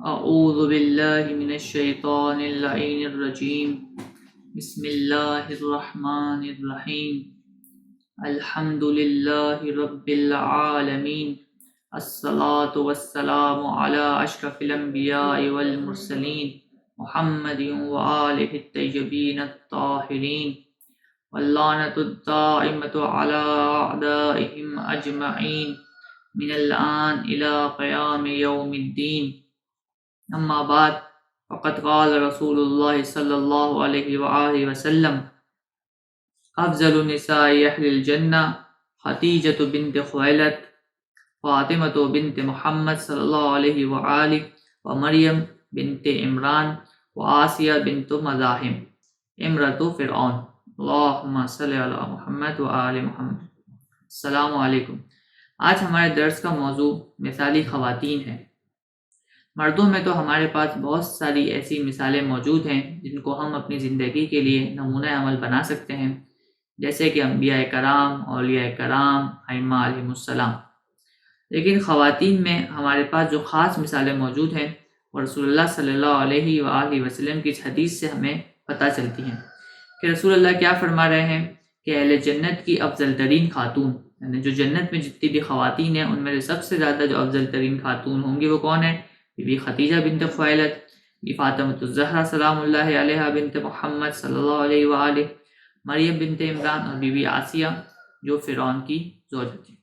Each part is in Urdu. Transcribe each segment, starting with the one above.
اعوذ باللہ من الشیطان اللعین الرجیم بسم اللہ الرحمن الرحیم الحمد للہ رب العالمین الصلاة والسلام علی اشرف الانبیاء والمرسلین محمد وآلہ الطیبین الطاہرین واللعنۃ الدائمۃ علی اعدائہم اجمعین من الآن الى قیام یوم الدین. اما بعد فقد قال رسول اللہ صلی اللہ علیہ وآلہ وسلم افضل النساء اہل الجنہ خدیجۃ بنت خویلد فاطمۃ بنت محمد صلی اللہ علیہ وآلہ ومریم بنت عمران وآسیہ بنت مزاحم امرۃ فرعون. اللہم صلی علی محمد وآل محمد. السلام علیکم. آج ہمارے درس کا موضوع مثالی خواتین ہے. مردوں میں تو ہمارے پاس بہت ساری ایسی مثالیں موجود ہیں جن کو ہم اپنی زندگی کے لیے نمونہ عمل بنا سکتے ہیں، جیسے کہ انبیاء کرام، اولیاء کرام، ائمہ علیہم السلام. لیکن خواتین میں ہمارے پاس جو خاص مثالیں موجود ہیں وہ رسول اللہ صلی اللہ علیہ وآلہ وسلم کی اس حدیث سے ہمیں پتہ چلتی ہیں کہ رسول اللہ کیا فرما رہے ہیں کہ اہل جنت کی افضل ترین خاتون، یعنی جو جنت میں جتنی بھی خواتین ہیں ان میں سے سب سے زیادہ جو افضل ترین خاتون ہوں گی وہ کون ہے؟ بی خدیجہ بنت خویلد، بی فاطمۃ الزہرا سلام اللہ علیہا بنت محمد صلی اللہ علیہ وآلہ، مریم بنت عمران اور بی بی آسیہ جو فرعون کی زوجہ تھی.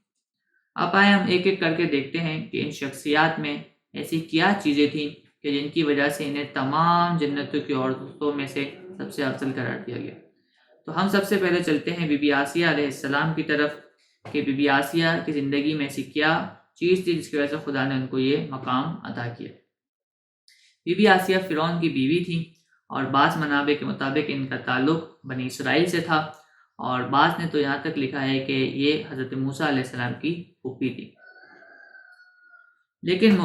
اب آئے ہم ایک ایک کر کے دیکھتے ہیں کہ ان شخصیات میں ایسی کیا چیزیں تھیں کہ جن کی وجہ سے انہیں تمام جنتوں کی عورتوں میں سے سب سے افضل قرار دیا گیا. تو ہم سب سے پہلے چلتے ہیں بی بی آسیہ علیہ السلام کی طرف کہ بی بی آسیہ کی زندگی میں ایسی کیا چیز تھی جس کی وجہ سے خدا نے ان کو یہ مقام عطا کیا. بی بی آسیہ فرعون کی بیوی تھی اور بعض منابع کے مطابق ان کا تعلق بنی اسرائیل سے تھا، اور بعض نے تو یہاں تک لکھا ہے کہ یہ حضرت موسیٰ علیہ السلام کی پھوپھی تھی. لیکن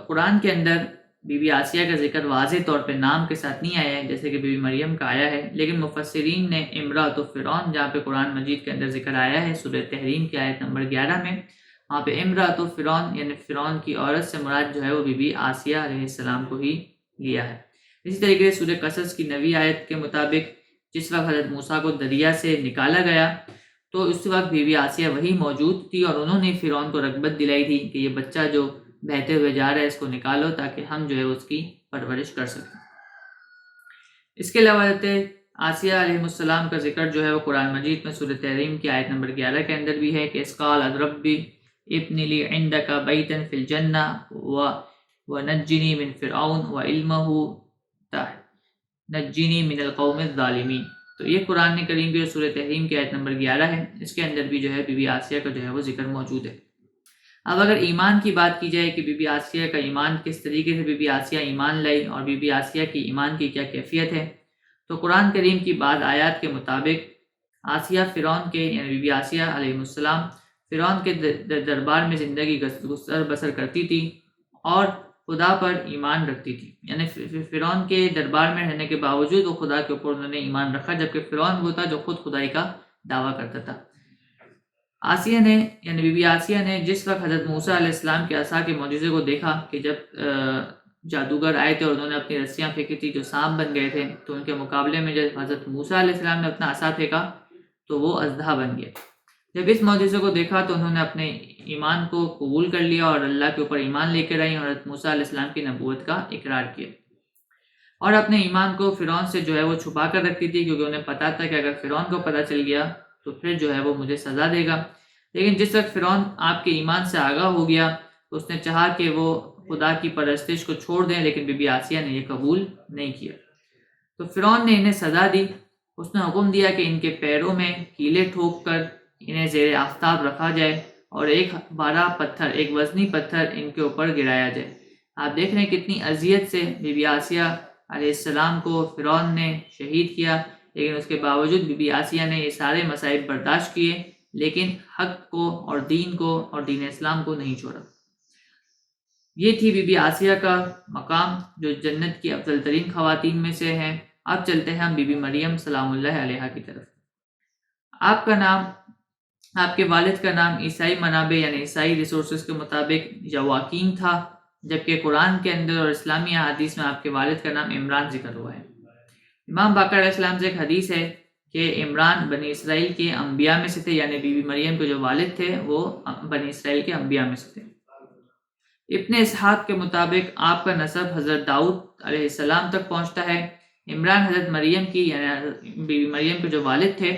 قرآن کے اندر بی بی آسیہ کا ذکر واضح طور پہ نام کے ساتھ نہیں آیا ہے جیسے کہ بی بی مریم کا آیا ہے، لیکن مفسرین نے امرأۃ فرعون جہاں پہ قرآن مجید کے اندر ذکر آیا ہے سورہ تحریم کی آیت نمبر 11 میں، وہاں پہ امرأۃ فرعون یعنی فرعون کی عورت سے مراد جو ہے وہ بی بی آسیہ علیہ السلام کو ہی لیا ہے. اسی طریقے سے سورہ قصص کی 9ویں آیت کے مطابق جس وقت حضرت موسیٰ کو دریا سے نکالا گیا تو اس وقت بی بی آسیہ وہی موجود تھی اور انہوں نے فرعون کو رغبت دلائی تھی کہ یہ بچہ جو بہتے ہوئے جا رہا ہے اس کو نکالو تاکہ ہم جو ہے اس کی پرورش کر سکیں. اس کے علاوہ حضرت آسیہ علیہ السلام کا ذکر جو ہے وہ قرآن مجید میں سورہ تحریم کی آیت نمبر 11 کے اندر بھی ہے کہ اس قال ربی ابن لی عندک بیتا فی الجنہ ونجنی من فرعون وعلمہ نجنی من القوم الظالمین. تو یہ قرآن کریم کی سورہ تحریم کی آیت نمبر 11 ہے، اس کے اندر بھی جو ہے بی بی آسیہ کا جو ہے وہ ذکر موجود ہے. اب اگر ایمان کی بات کی جائے کہ بی بی آسیہ کا ایمان کس طریقے سے بی بی آسیہ ایمان لائی اور بی بی آسیہ کی ایمان کی کیا کیفیت ہے، تو قرآن کریم کی بعض آیات کے مطابق آسیہ فرعون کے یعنی بی بی آسیہ علیہ السلام فرعون کے دربار میں زندگی گزر بسر کرتی تھی اور خدا پر ایمان رکھتی تھی. یعنی فرعون کے دربار میں رہنے کے باوجود وہ خدا کے اوپر انہوں نے ایمان رکھا، جبکہ فرعون وہ تھا جو خود خدائی کا دعویٰ کرتا تھا. آسیہ نے یعنی بی بی آسیہ نے جس وقت حضرت موسیٰ علیہ السلام کے عصا کے معجزے کو دیکھا کہ جب جادوگر آئے تھے اور انہوں نے اپنی رسیاں پھینکی تھی جو سانپ بن گئے تھے، تو ان کے مقابلے میں جب حضرت موسیٰ علیہ السلام نے اپنا عصا پھینکا تو وہ اژدہا بن گیا. جب اس معجزے کو دیکھا تو انہوں نے اپنے ایمان کو قبول کر لیا اور اللہ کے اوپر ایمان لے کر آئی اور حضرت موسیٰ علیہ السلام کی نبوت کا اقرار کیا، اور اپنے ایمان کو فرعون سے جو ہے وہ چھپا کر رکھتی تھی کیونکہ انہیں پتا تھا کہ اگر فرعون کو پتہ چل گیا تو پھر جو ہے وہ مجھے سزا دے گا. لیکن جس وقت فرعون آپ کے ایمان سے آگاہ ہو گیا تو اس نے چاہا کہ وہ خدا کی پرستش کو چھوڑ دیں، لیکن بی بی آسیہ نے یہ قبول نہیں کیا. تو فرعون نے انہیں سزا دی. اس نے حکم دیا کہ ان کے پیروں میں کیلے ٹھوک کر انہیں زیر آفتاب رکھا جائے اور ایک بڑا پتھر، ایک وزنی پتھر ان کے اوپر گرایا جائے. آپ دیکھ رہے ہیں کتنی اذیت سے بی بی آسیہ علیہ السلام کو فرعون نے شہید کیا، لیکن اس کے باوجود بی بی آسیہ نے یہ سارے مصائب برداشت کیے، لیکن حق کو اور دین اسلام کو نہیں چھوڑا. یہ تھی بی بی آسیہ کا مقام جو جنت کی افضل ترین خواتین میں سے ہے. اب چلتے ہیں ہم بی بی مریم سلام اللہ علیہا کی طرف. آپ کا نام، آپ کے والد کا نام عیسائی منابع یعنی عیسائی ریسورسز کے مطابق یواقین تھا، جبکہ قرآن کے اندر اور اسلامی احادیث میں آپ کے والد کا نام عمران ذکر ہوا ہے۔ امام باقر علیہ السلام سے ایک حدیث ہے کہ عمران بنی اسرائیل کے انبیاء میں سے تھے، یعنی بی بی مریم کے جو والد تھے وہ بنی اسرائیل کے انبیاء میں سے تھے۔ ابن اسحاق کے مطابق آپ کا نسب حضرت داؤد علیہ السلام تک پہنچتا ہے۔ عمران حضرت مریم کی یعنی بی بی مریم کے جو والد تھے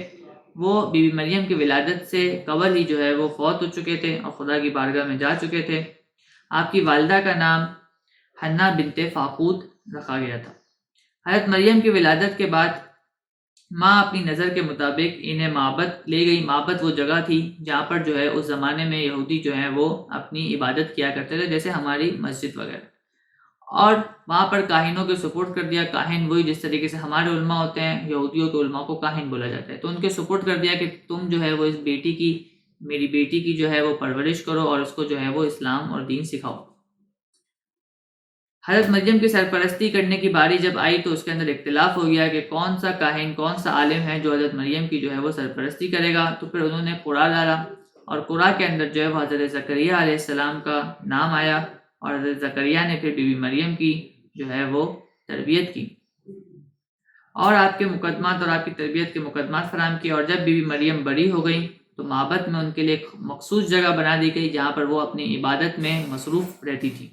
وہ بی بی مریم کی ولادت سے قبل ہی جو ہے وہ فوت ہو چکے تھے اور خدا کی بارگاہ میں جا چکے تھے۔ آپ کی والدہ کا نام حنا بنت فاقود رکھا گیا تھا۔ حضرت مریم کی ولادت کے بعد ماں اپنی نظر کے مطابق انہیں معبد لے گئی۔ معبد وہ جگہ تھی جہاں پر جو ہے اس زمانے میں یہودی جو ہیں وہ اپنی عبادت کیا کرتے تھے، جیسے ہماری مسجد وغیرہ، اور وہاں پر کاہنوں کے سپورٹ کر دیا۔ کاہن وہی جس طریقے سے ہمارے علماء ہوتے ہیں، یہودیوں کے علماء کو کاہن بولا جاتا ہے، تو ان کے سپورٹ کر دیا کہ تم جو ہے وہ اس بیٹی کی، میری بیٹی کی جو ہے وہ پرورش کرو اور اس کو جو ہے وہ اسلام اور دین سکھاؤ۔ حضرت مریم کی سرپرستی کرنے کی باری جب آئی تو اس کے اندر اختلاف ہو گیا کہ کون سا کاہن، کون سا عالم ہے جو حضرت مریم کی جو ہے وہ سرپرستی کرے گا۔ تو پھر انہوں نے قرآن ڈالا اور قرآن کے اندر جو ہے وہ حضرت زکریا علیہ السلام کا نام آیا اور حضرت زکریا نے پھر بی بی مریم کی جو ہے وہ تربیت کی اور آپ کے مقدمات اور آپ کی تربیت کے مقدمات فراہم کیے۔ اور جب بی بی مریم بڑی ہو گئی تو معبد میں ان کے لیے ایک مخصوص جگہ بنا دی گئی جہاں پر وہ اپنی عبادت میں مصروف رہتی تھی۔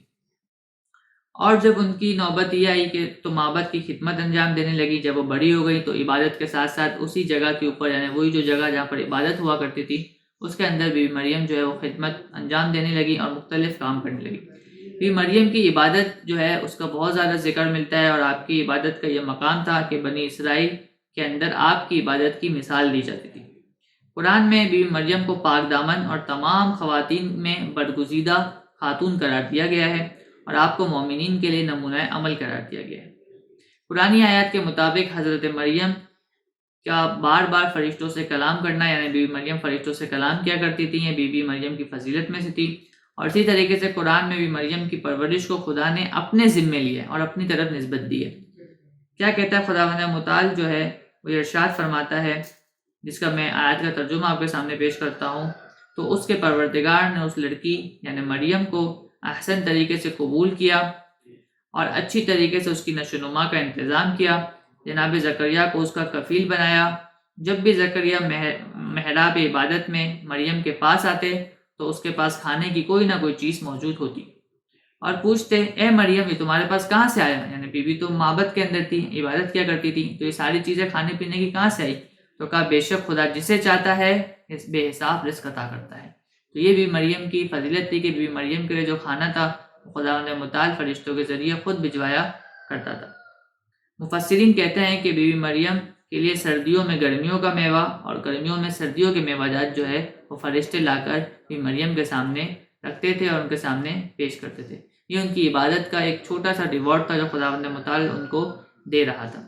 اور جب ان کی نوبت یہ آئی کہ تو معبد کی خدمت انجام دینے لگی۔ جب وہ بڑی ہو گئی تو عبادت کے ساتھ ساتھ اسی جگہ کے اوپر، یعنی وہی جو جگہ جہاں پر عبادت ہوا کرتی تھی اس کے اندر بی بی مریم جو ہے وہ خدمت انجام دینے لگی اور مختلف کام کرنے لگی۔ بی بی مریم کی عبادت جو ہے اس کا بہت زیادہ ذکر ملتا ہے اور آپ کی عبادت کا یہ مقام تھا کہ بنی اسرائیل کے اندر آپ کی عبادت کی مثال دی جاتی تھی۔ قرآن میں بی بی مریم کو پاک دامن اور تمام خواتین میں برگزیدہ خاتون قرار دیا گیا ہے اور آپ کو مومنین کے لیے نمونہ عمل قرار دیا گیا ہے۔ قرآنی آیات کے مطابق حضرت مریم کا بار بار فرشتوں سے کلام کرنا، یعنی بی بی مریم فرشتوں سے کلام کیا کرتی تھی، یہ بی بی مریم کی فضیلت میں سے تھی۔ اور اسی طریقے سے قرآن میں بی بی مریم کی پرورش کو خدا نے اپنے ذمے لیا اور اپنی طرف نسبت دی ہے۔ کیا کہتا ہے خداوند متعال جو ہے وہ ارشاد فرماتا ہے، جس کا میں آیت کا ترجمہ آپ کے سامنے پیش کرتا ہوں۔ تو اس کے پروردگار نے اس لڑکی یعنی مریم کو احسن طریقے سے قبول کیا اور اچھی طریقے سے اس کی نشو و نما کا انتظام کیا۔ جناب زکریا کو اس کا کفیل بنایا۔ جب بھی زکریا محراب عبادت میں مریم کے پاس آتے تو اس کے پاس کھانے کی کوئی نہ کوئی چیز موجود ہوتی اور پوچھتے، اے مریم یہ تمہارے پاس کہاں سے آیا؟ یعنی بی بی تو معبد کے اندر تھی، عبادت کیا کرتی تھی، تو یہ ساری چیزیں کھانے پینے کی کہاں سے آئی؟ تو کہا بے شک خدا جسے چاہتا ہے بے حساب رزق عطا کرتا ہے۔ تو یہ بی مریم کی فضیلت تھی کہ بی مریم کے لیے جو کھانا تھا خدا نے متعال فرشتوں کے ذریعے خود بھجوایا کرتا تھا۔ مفسرین کہتے ہیں کہ بی مریم کے لیے سردیوں میں گرمیوں کا میوہ اور گرمیوں میں سردیوں کے میوہ جات جو ہے وہ فرشتے لا کر بی مریم کے سامنے رکھتے تھے اور ان کے سامنے پیش کرتے تھے۔ یہ ان کی عبادت کا ایک چھوٹا سا ریوارڈ تھا جو خداوند متعال ان کو دے رہا تھا۔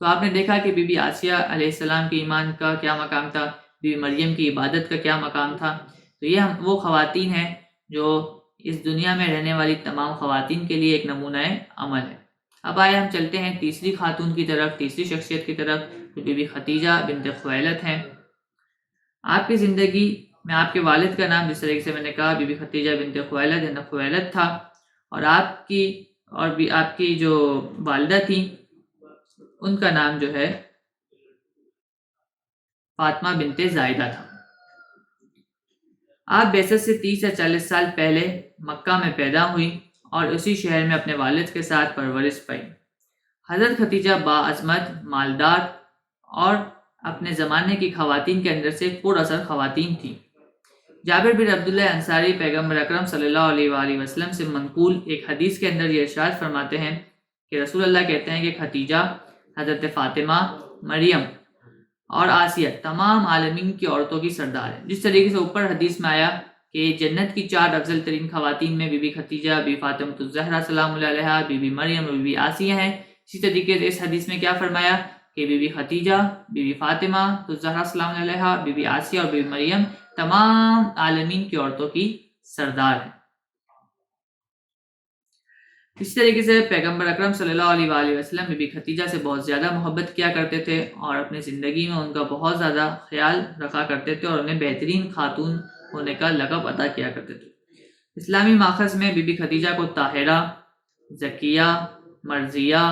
تو آپ نے دیکھا کہ بی بی آسیہ علیہ السلام کے ایمان کا کیا مقام تھا، بی بی مریم کی عبادت کا کیا مقام تھا۔ تو یہ وہ خواتین ہیں جو اس دنیا میں رہنے والی تمام خواتین کے لیے ایک نمونہ عمل ہے۔ اب آئے ہم چلتے ہیں تیسری خاتون کی طرف، تیسری شخصیت کی طرف جو بی بی خدیجہ بنت خویلد ہیں۔ آپ کی زندگی میں آپ کے والد کا نام جس طریقے سے میں نے کہا بی بی خدیجہ بنت خویلد یعنی خویلد تھا، اور آپ کی جو والدہ تھیں ان کا نام جو ہے فاطمہ بنت زائدہ تھا۔ آپ بعثت سے 30 یا 40 سال پہلے مکہ میں پیدا ہوئی اور اسی شہر میں اپنے والد کے ساتھ پرورش پائی۔ حضرت خدیجہ باعظمت، مالدار اور اپنے زمانے کی خواتین کے اندر سے پر اثر خواتین تھیں۔ جابر بن عبداللہ انصاری پیغمبر اکرم صلی اللہ علیہ وآلہ وسلم سے منقول ایک حدیث کے اندر یہ ارشاد فرماتے ہیں کہ رسول اللہ کہتے ہیں کہ خدیجہ، حضرت فاطمہ، مریم اور آسیہ تمام عالمین کی عورتوں کی سردار ہے۔ جس طریقے سے اوپر حدیث میں آیا کہ جنت کی 4 افضل ترین خواتین میں بی بی خدیجہ، بی فاطمہ الزہرا سلام اللہ علیہا، بی بی مریم اور بی بی آسیہ ہیں، اسی طریقے سے اس حدیث میں کیا فرمایا کہ بی بی خدیجہ، بی بی فاطمہ الزہرا سلام اللہ علیہا، بی بی آسیہ اور بی بی مریم تمام عالمین کی عورتوں کی سردار ہیں۔ اس طریقے سے پیغمبر اکرم صلی اللہ علیہ وآلہ وسلم بی بی خدیجہ سے بہت زیادہ محبت کیا کرتے تھے اور اپنی زندگی میں ان کا بہت زیادہ خیال رکھا کرتے تھے اور انہیں بہترین خاتون ہونے کا لقب عطا کیا کرتے تھے۔ اسلامی ماخذ میں بی بی خدیجہ کو طاہرہ، زکیہ، مرضیہ،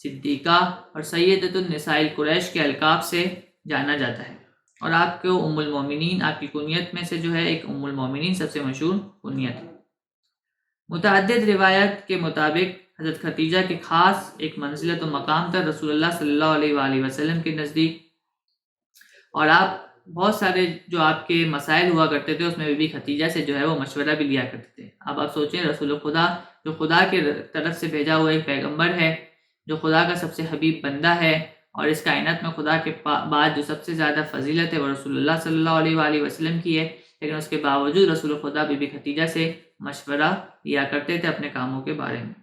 صدیقہ اور سیدۃ النساء قریش کے القاب سے جانا جاتا ہے، اور آپ کو ام المومنین، آپ کی کنیت میں سے جو ہے ایک ام المومنین سب سے مشہور کنیت ہے۔ متعدد روایت کے مطابق حضرت خدیجہ کی خاص ایک منزلت و مقام تھا رسول اللہ صلی اللہ علیہ وآلہ وسلم کے نزدیک، اور آپ بہت سارے جو آپ کے مسائل ہوا کرتے تھے اس میں بی بی خدیجہ سے جو ہے وہ مشورہ بھی لیا کرتے تھے۔ اب آپ سوچیں، رسول خدا جو خدا کے طرف سے بھیجا ہوا ایک پیغمبر ہے، جو خدا کا سب سے حبیب بندہ ہے، اور اس کائنات میں خدا کے بعد جو سب سے زیادہ فضیلت ہے وہ رسول اللہ صلی اللہ علیہ وآلہ وسلم کی ہے، لیکن اس کے باوجود رسول خدا بی بی خدیجہ سے مشورہ لیا کرتے تھے اپنے کاموں کے بارے میں۔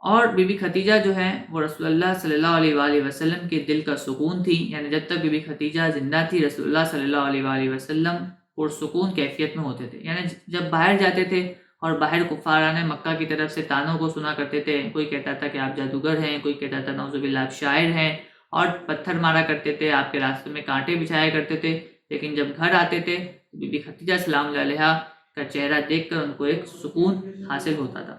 اور بی بی خدیجہ جو ہے وہ رسول اللہ صلی اللہ علیہ وآلہ وسلم کے دل کا سکون تھی، یعنی جب تک بی بی خدیجہ زندہ تھی رسول اللہ صلی اللہ علیہ وآلہ وسلم پرسکون کیفیت میں ہوتے تھے، یعنی جب باہر جاتے تھے اور باہر کفاران مکہ کی طرف سے طعنوں کو سنا کرتے تھے، کوئی کہتا تھا کہ آپ جادوگر ہیں، کوئی کہتا تھا نعوذ باللہ آپ شاعر ہیں، اور پتھر مارا کرتے تھے، آپ کے راستے میں کانٹے بچھایا کرتے تھے، لیکن جب گھر آتے تھے بی بی خدیجہ سلام اللہ علیہا کا چہرہ دیکھ کر ان کو ایک سکون حاصل ہوتا تھا۔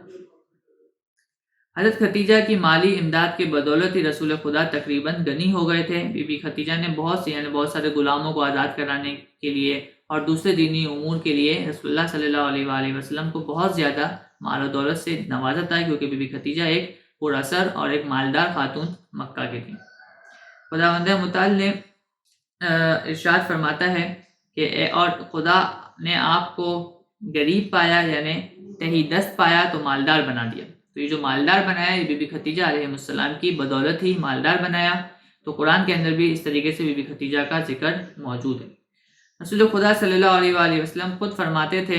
حضرت خدیجہ کی مالی امداد کے بدولت ہی رسول خدا تقریباً غنی ہو گئے تھے۔ بی بی خدیجہ نے بہت سارے غلاموں کو آزاد کرانے کے لیے اور دوسرے دینی امور کے لیے رسول اللہ صلی اللہ علیہ وآلہ وسلم کو بہت زیادہ مال و دولت سے نوازا تھا، کیونکہ بی بی خدیجہ ایک پر اثر اور ایک مالدار خاتون مکہ کی تھیں۔ خداوند متعال نے ارشاد فرماتا ہے کہ اور خدا نے آپ کو غریب پایا، یعنی تہی دست پایا تو مالدار بنا دیا۔ تو یہ جو مالدار بنایا یہ بی بی خدیجہ علیہ السلام کی بدولت ہی مالدار بنایا۔ تو قرآن کے اندر بھی اس طریقے سے بی بی خدیجہ کا ذکر موجود ہے۔ رسول خدا صلی اللہ علیہ وآلہ وسلم خود فرماتے تھے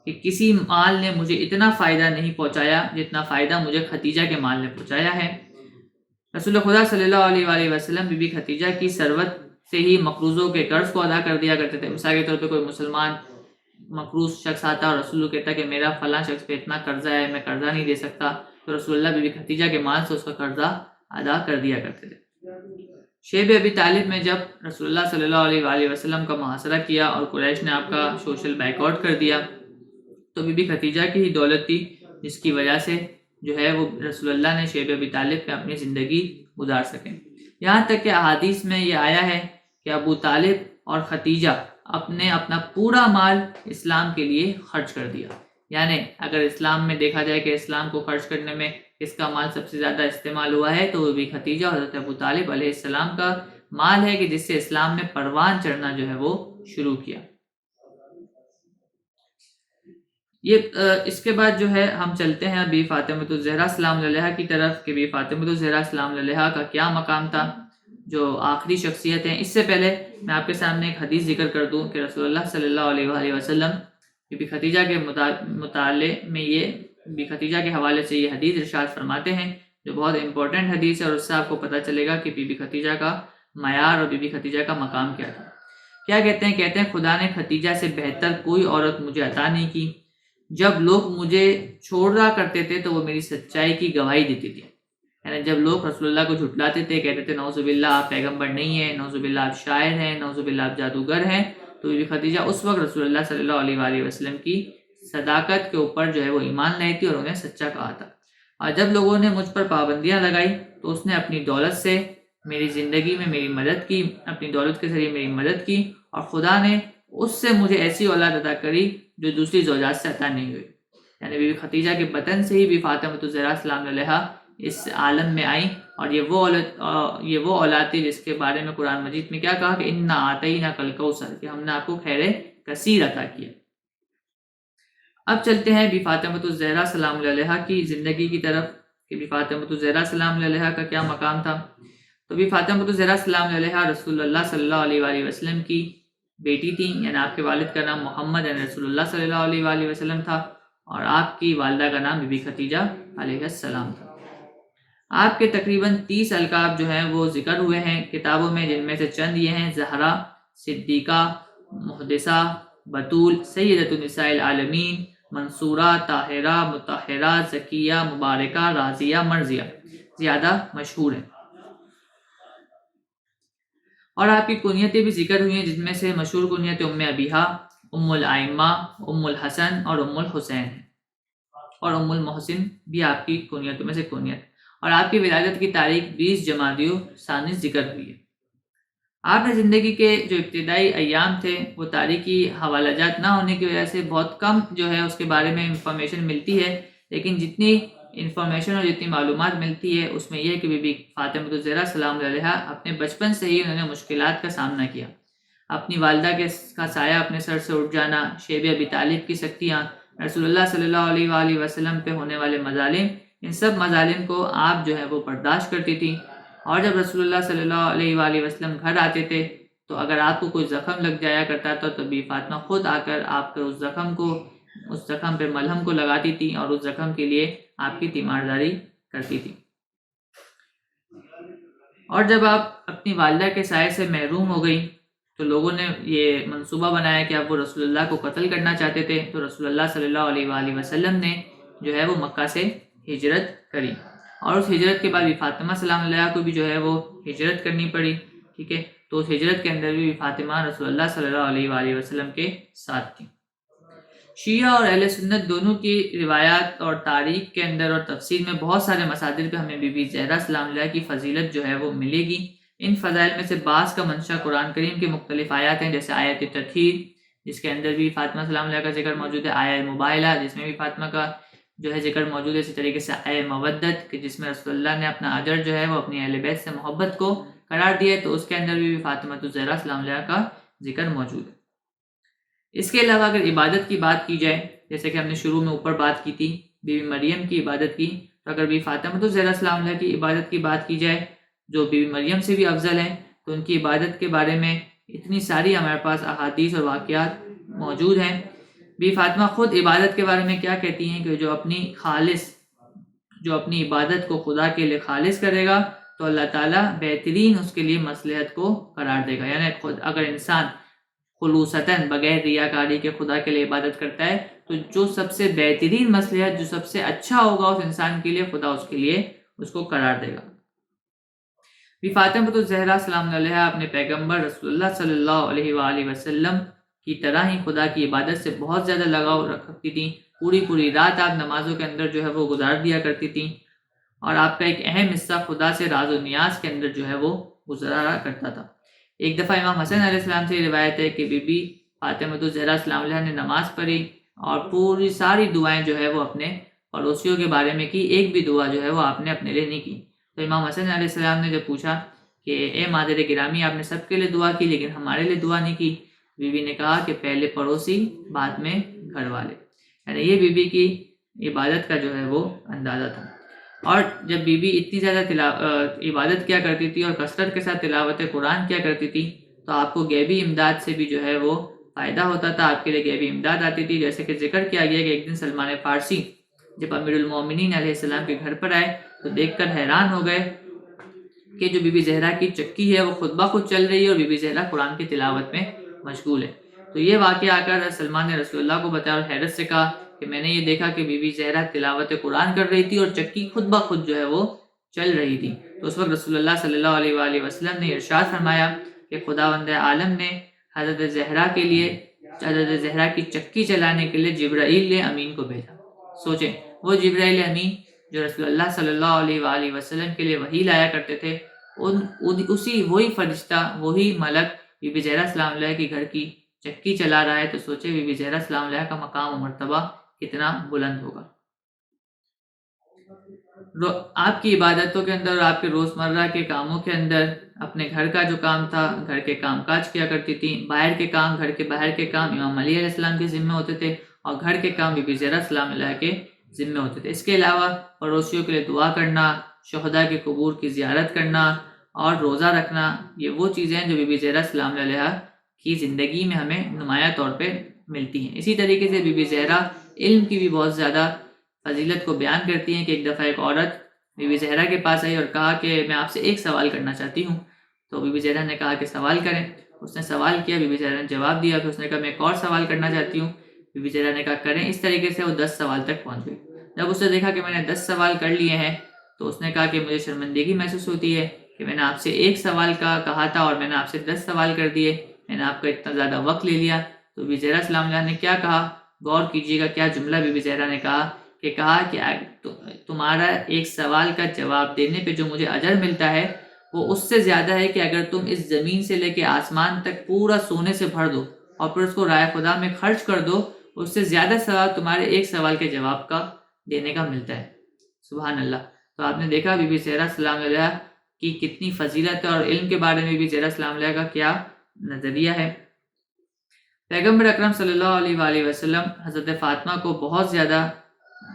کہ کسی مال نے مجھے اتنا فائدہ نہیں پہنچایا جتنا فائدہ مجھے خدیجہ کے مال نے پہنچایا ہے۔ رسول خدا صلی اللہ علیہ وآلہ وسلم بی بی خدیجہ کی ثروت سے ہی مقروضوں کے قرض کو ادا کر دیا کرتے تھے۔ مثال کے طور پہ کوئی مسلمان مقروض شخص آتا اور رسول کہتا کہ میرا فلاں شخص پہ اتنا قرضہ ہے، میں قرضہ نہیں دے سکتا، تو رسول اللہ بی بی خدیجہ کے مال سے اس کا قرضہ ادا کر دیا کرتے تھے۔ شیب ابی طالب میں جب رسول اللہ صلی اللہ علیہ وآلہ وسلم کا محاصرہ کیا اور قریش نے آپ کا سوشل بیک آؤٹ کر دیا، تو بی بی خدیجہ کی ہی دولت تھی جس کی وجہ سے جو ہے وہ رسول اللہ نے شیب ابی طالب میں اپنی زندگی گزار سکیں۔ یہاں تک کہ احادیث میں یہ آیا ہے کہ ابو طالب اور خدیجہ اپنا پورا مال اسلام کے لیے خرچ کر دیا۔ یعنی اگر اسلام میں دیکھا جائے کہ اسلام کو خرچ کرنے میں کس کا مال سب سے زیادہ استعمال ہوا ہے تو وہ بھی خدیجہ اور حضرت ابو طالب علیہ السلام کا مال ہے، کہ جس سے اسلام میں پروان چڑھنا جو ہے وہ شروع کیا۔ اس کے بعد جو ہے ہم چلتے ہیں ابھی فاطمۃ الزہرا سلام علیہا کی طرف کہ بی فاطمۃ الزہرا سلام علیہا کا کیا مقام تھا، جو آخری شخصیت ہیں۔ اس سے پہلے میں آپ کے سامنے ایک حدیث ذکر کر دوں کہ رسول اللہ صلی اللہ علیہ وآلہ وسلم بی بی خدیجہ کے متعلق میں یہ بی بی خدیجہ کے حوالے سے یہ حدیث ارشاد فرماتے ہیں، جو بہت امپورٹنٹ حدیث ہے، اور اس سے آپ کو پتہ چلے گا کہ بی بی خدیجہ کا معیار اور بی بی خدیجہ کا مقام کیا تھا۔ کیا کہتے ہیں خدا نے خدیجہ سے بہتر کوئی عورت مجھے عطا نہیں کی۔ جب لوگ مجھے چھوڑا کرتے تھے تو وہ میری سچائی کی گواہی دیتی تھی، یعنی جب لوگ رسول اللہ کو جھٹلاتے تھے، کہتے تھے نعوذ باللہ آپ پیغمبر نہیں ہیں، نعوذ باللہ آپ شاعر ہیں، نعوذ باللہ آپ جادوگر ہیں، تو بی بی خدیجہ اس وقت رسول اللہ صلی اللہ علیہ وآلہ وسلم کی صداقت کے اوپر جو ہے وہ ایمان لائی تھی اور انہیں سچا کہا تھا۔ اور جب لوگوں نے مجھ پر پابندیاں لگائی تو اس نے اپنی دولت سے میری زندگی میں میری مدد کی، اپنی دولت کے ذریعے میری مدد کی، اور خدا نے اس سے مجھے ایسی اولاد عطا کری جو دوسری زوجات سے عطا نہیں ہوئی۔ یعنی بی بی خدیجہ کے بطن سے ہی بی فاطمۃ الزہرا سلام علیہا اس عالم میں آئیں، اور یہ وہ اولاد تھی جس کے بارے میں قرآن مجید میں کیا کہا کہ انا اعطیناک الکوثر، کہ ہم نے آپ کو خیر کثیر عطا کیا۔ اب چلتے ہیں بی فاطمۃ الزہرا سلام علیہا کی زندگی کی طرف کہ بی فاطمۃ الزہرا سلام علیہا کا کیا مقام تھا۔ تو بی فاطمۃ الزہرا سلام علیہا رسول اللہ صلی اللہ علیہ وآلہ وسلم کی بیٹی تھی، یعنی آپ کے والد کا نام محمد یعنی رسول اللہ صلی اللہ علیہ وآلہ وسلم تھا، اور آپ کی والدہ کا نام بی بی خدیجہ علیہ السلام تھا۔ آپ کے تقریباً 30 القاب جو ہیں وہ ذکر ہوئے ہیں کتابوں میں، جن میں سے چند یہ ہیں: زہرا، صدیقہ، محدثہ، بطول، سیدۃ النساء العالمین، منصورہ، طاہرہ، مطہرہ، زکیہ، مبارکہ، راضیہ، مرضیہ زیادہ مشہور ہیں۔ اور آپ کی کنیتیں بھی ذکر ہوئی ہیں، جن میں سے مشہور کنیت ام ابیہا، ام الائمہ، ام الحسن اور ام الحسین ہیں، اور ام المحسن بھی آپ کی کنیتوں میں سے کنیت، اور آپ کی ولادت کی تاریخ 20 جمادی الثانی ذکر ہوئی ہے۔ آپ نے زندگی کے جو ابتدائی ایام تھے وہ تاریخی حوالہ جات نہ ہونے کی وجہ سے بہت کم جو ہے اس کے بارے میں انفارمیشن ملتی ہے، لیکن جتنی انفارمیشن اور جتنی معلومات ملتی ہے اس میں یہ ہے کہ بی بی فاطمہ الزہرا سلام علیہا اپنے بچپن سے ہی انہوں نے مشکلات کا سامنا کیا۔ اپنی والدہ کا سایہ اپنے سر سے اٹھ جانا، شیب ابی طالب کی سختیاں، رسول اللہ صلی اللہ علیہ وآلہ وسلم پہ ہونے والے مظالم، ان سب مظالم کو آپ جو ہے وہ برداشت کرتی تھی، اور جب رسول اللہ صلی اللہ علیہ وآلہ وسلم گھر آتے تھے تو اگر آپ کو کوئی زخم لگ جایا کرتا تھا تو بی فاطمہ خود آ کر آپ کے اس زخم پہ ملہم کو لگاتی تھی اور اس زخم کے لیے آپ کی تیمارداری کرتی تھی۔ اور جب آپ اپنی والدہ کے سائے سے محروم ہو گئی تو لوگوں نے یہ منصوبہ بنایا کہ اب وہ رسول اللہ کو قتل کرنا چاہتے تھے، تو رسول اللہ صلی اللہ علیہ وآلہ وسلم نے جو ہے وہ مکہ سے ہجرت کری، اور اس ہجرت کے بعد بھی فاطمہ سلام علیہ کو بھی جو ہے وہ ہجرت کرنی پڑی، ٹھیک ہے۔ تو اس ہجرت کے اندر بھی فاطمہ رسول اللہ صلی اللہ علیہ وآلہ وسلم کے ساتھ تھی۔ شیعہ اور اہل سنت دونوں کی روایات اور تاریخ کے اندر اور تفسیر میں بہت سارے مصادر پہ ہمیں بی بی زہرا سلام علیہ کی فضیلت جو ہے وہ ملے گی۔ ان فضائل میں سے بعض کا منشا قرآن کریم کی مختلف آیات ہیں، جیسے آیت تطہیر جس کے اندر بھی فاطمہ سلام علیہ کا ذکر موجود ہے، آیت مباہلہ جس میں بھی فاطمہ کا جو ہے ذکر موجود ہے، اسی طریقے سے آیت مودت کہ جس میں رسول اللہ نے اپنا اجر جو ہے وہ اپنی اہل بیت سے محبت کو قرار دیا ہے، تو اس کے اندر بھی فاطمہ الزہرا سلام علیہ کا ذکر موجود ہے۔ اس کے علاوہ اگر عبادت کی بات کی جائے، جیسے کہ ہم نے شروع میں اوپر بات کی تھی بی بی مریم کی عبادت کی، تو اگر بھی فاطمہ الزہرا سلام علیہ کی عبادت کی بات کی جائے جو بی بی مریم سے بھی افضل ہیں، تو ان کی عبادت کے بارے میں اتنی ساری ہمارے پاس احادیث اور واقعات موجود ہیں۔ بی فاطمہ خود عبادت کے بارے میں کیا کہتی ہیں کہ جو اپنی عبادت کو خدا کے لیے خالص کرے گا تو اللہ تعالیٰ بہترین اس کے لیے مصلحت کو قرار دے گا، یعنی خود اگر انسان خلوصتاً بغیر ریاکاری کے خدا کے لیے عبادت کرتا ہے تو جو سب سے بہترین مصلحت، جو سب سے اچھا ہوگا اس انسان کے لیے، خدا اس کے لیے اس کو قرار دے گا۔ بی فاطمہ الزہرا سلام علیہ اپنے پیغمبر رسول اللہ صلی اللہ علیہ وآلہ وسلم کی طرح ہی خدا کی عبادت سے بہت زیادہ لگاؤ رکھتی تھیں۔ پوری رات آپ نمازوں کے اندر جو ہے وہ گزار دیا کرتی تھیں، اور آپ کا ایک اہم حصہ خدا سے راز و نیاز کے اندر جو ہے وہ گزارا کرتا تھا۔ ایک دفعہ امام حسن علیہ السلام سے روایت ہے کہ بی بی فاطمہ الزہرا سلام علیہ نے نماز پڑھی اور پوری ساری دعائیں جو ہے وہ اپنے پڑوسیوں کے بارے میں کی، ایک بھی دعا جو ہے وہ آپ نے اپنے لیے نہیں کی۔ تو امام حسن علیہ السلام نے جب پوچھا کہ اے مادر گرامی، آپ نے سب کے لیے دعا کی لیکن ہمارے لیے دعا نہیں کی، بی بی نے کہا کہ پہلے پڑوسی بعد میں گھر والے، یعنی یہ بی بی کی عبادت کا جو ہے وہ اندازہ تھا۔ اور جب بی بی اتنی زیادہ عبادت کیا کرتی تھی اور کثرت کے ساتھ تلاوت قرآن کیا کرتی تھی تو آپ کو غیبی امداد سے بھی جو ہے وہ فائدہ ہوتا تھا، آپ کے لیے غیبی امداد آتی تھی۔ جیسے کہ ذکر کیا گیا کہ ایک دن سلمان فارسی جب امیر المومنین علیہ السلام کے گھر پر آئے تو دیکھ کر حیران ہو گئے کہ جو بی بی زہرا کی چکی ہے وہ خود بخود چل رہی ہے اور بی بی زہرا قرآن کی تلاوت میں مشغول ہے۔ تو یہ واقعہ آ کر سلمان نے رسول اللہ کو بتایا اور حیرت سے کہا کہ میں نے یہ دیکھا کہ بی بی زہرا تلاوت قرآن کر رہی تھی اور چکی خود بخود جو ہے وہ چل رہی تھی۔ تو اس وقت رسول اللہ صلی اللہ علیہ وآلہ وسلم نے ارشاد فرمایا کہ خداوند عالم نے حضرت زہرا کی چکی چلانے کے لیے جبرائیل امین کو بھیجا۔ سوچیں، وہ جبرائیل امین جو رسول اللہ صلی اللہ علیہ وآلہ وسلم کے لیے وحی لایا کرتے تھے، وہی فرشتہ، وہی ملک بی بی زہرا سلام علیہ کی گھر کی چکی چلا رہا ہے، تو سوچے بی بی زہرا سلام علیہ کا مقام و مرتبہ کتنا بلند ہوگا۔ آپ کی عبادتوں کے اندر اور آپ کے روزمرہ کے کاموں کے اندر اپنے گھر کا جو کام تھا، گھر کے کام کاج کیا کرتی تھی، باہر کے کام، گھر کے باہر کے کام امام علی علیہ السلام کے ذمہ ہوتے تھے، اور گھر کے کام بی بی زہرا سلام علیہ کے ذمہ ہوتے تھے۔ اس کے علاوہ پڑوسیوں کے لیے دعا کرنا، شہداء کے قبور کی زیارت کرنا اور روزہ رکھنا، یہ وہ چیزیں ہیں جو بی بی زہرا سلام علیہ کی زندگی میں ہمیں نمایاں طور پہ ملتی ہیں۔ اسی طریقے سے بی بی زہرا علم کی بھی بہت زیادہ فضیلت کو بیان کرتی ہیں کہ ایک دفعہ ایک عورت بی بی زہرا کے پاس آئی اور کہا کہ میں آپ سے ایک سوال کرنا چاہتی ہوں۔ تو بی بی زہرا نے کہا کہ سوال کریں۔ اس نے سوال کیا، بی بی زہرا نے جواب دیا، پھر اس نے کہا میں ایک اور سوال کرنا چاہتی ہوں۔ بی بی زہرا نے کہا کریں۔ اس طریقے سے وہ 10 سوال تک پہنچ گئی۔ جب اس نے دیکھا کہ میں نے 10 سوال کر لیے ہیں تو اس نے کہا کہ مجھے شرمندگی محسوس ہوتی ہے کہ میں نے آپ سے ایک سوال کا کہا تھا اور میں نے آپ سے 10 سوال کر دیے، میں نے آپ کا اتنا زیادہ وقت لے لیا۔ تو بی بی زہرا سلام اللہ نے کیا کہا؟ غور کیجیے گا کیا جملہ بی بی زہرا نے کہا کہ تمہارا ایک سوال کا جواب دینے پہ جو مجھے اجر ملتا ہے وہ اس سے زیادہ ہے کہ اگر تم اس زمین سے لے کے آسمان تک پورا سونے سے بھر دو اور پھر اس کو رائے خدا میں خرچ کر دو، اس سے زیادہ ثواب تمہارے ایک سوال کے جواب کا دینے کا ملتا ہے۔ سبحان اللہ۔ تو آپ نے دیکھا بی بی زہرا سلام علیہ کی کتنی فضیلت ہے اور علم کے بارے میں بی بی زہرا سلام علیہ کا کیا نظریہ ہے۔ پیغمبر اکرم صلی اللہ علیہ وآلہ وسلم حضرت فاطمہ کو بہت زیادہ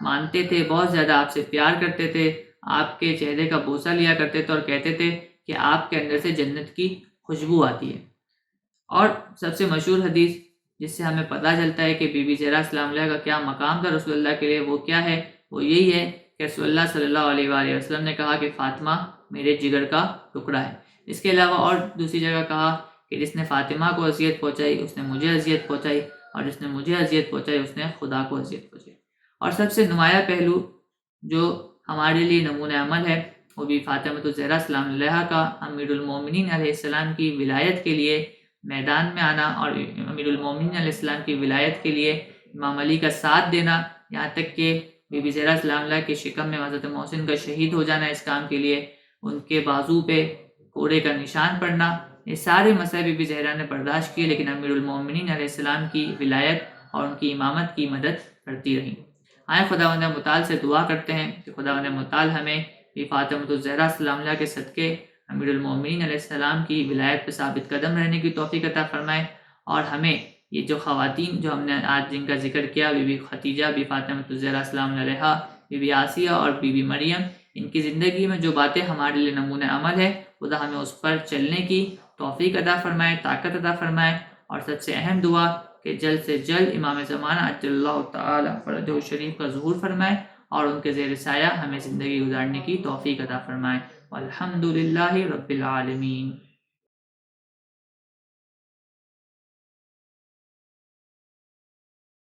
مانتے تھے، بہت زیادہ آپ سے پیار کرتے تھے، آپ کے چہرے کا بوسہ لیا کرتے تھے اور کہتے تھے کہ آپ کے اندر سے جنت کی خوشبو آتی ہے۔ اور سب سے مشہور حدیث جس سے ہمیں پتہ چلتا ہے کہ بی بی زہرا سلام علیہ کا کیا مقام تھا رسول اللہ کے لیے، وہ کیا ہے؟ وہ یہی ہے کہ رسول اللہ صلی اللہ علیہ وآلہ وسلم نے کہا کہ فاطمہ میرے جگر کا ٹکڑا ہے۔ اس کے علاوہ اور دوسری جگہ کہا کہ جس نے فاطمہ کو اذیت پہنچائی اس نے مجھے اذیت پہنچائی، اور جس نے مجھے اذیت پہنچائی اس نے خدا کو اذیت پہنچائی۔ اور سب سے نمایاں پہلو جو ہمارے لیے نمونہ عمل ہے وہ بھی فاطمہ الزہرا سلام علیہ کا امیر المومنین علیہ السلام کی ولایت کے لیے میدان میں آنا، اور امیر المومنین علیہ السلام کی ولایت کے لیے امام علی کا ساتھ دینا، یہاں تک کہ بی بی زہرا سلام اللہ کے شکم میں حضرت محسن کا شہید ہو جانا اس کام کے لیے، ان کے بازو پہ کوڑے کا نشان پڑنا، یہ سارے مسائل بی بی زہرا نے برداشت کیے، لیکن امیر المومنین علیہ السلام کی ولایت اور ان کی امامت کی مدد کرتی رہیں۔ آئیں خداوند متعال سے دعا کرتے ہیں کہ خداوند متعال ہمیں بی فاطمہ الزہرا سلام اللہ کے صدقے امیر المومنین علیہ السلام کی ولایت پہ ثابت قدم رہنے کی توفیق عطا فرمائے، اور ہمیں یہ جو خواتین جو ہم نے آج جن کا ذکر کیا، بی بی خدیجہ، بی فاطمہ الزہرا سلام علیہ، بی بی آسیہ اور بی بی مریم، ان کی زندگی میں جو باتیں ہمارے لیے نمونہ عمل ہے، خدا ہمیں اس پر چلنے کی توفیق عطا فرمائے، طاقت عطا فرمائے، اور سب سے اہم دعا کہ جلد سے جلد امام زمانہ عجل اللہ تعالی فرجہ الشریف کا ظہور فرمائے اور ان کے زیر سایہ ہمیں زندگی گزارنے کی توفیق عطا فرمائے۔ والحمد للہ رب العالمین۔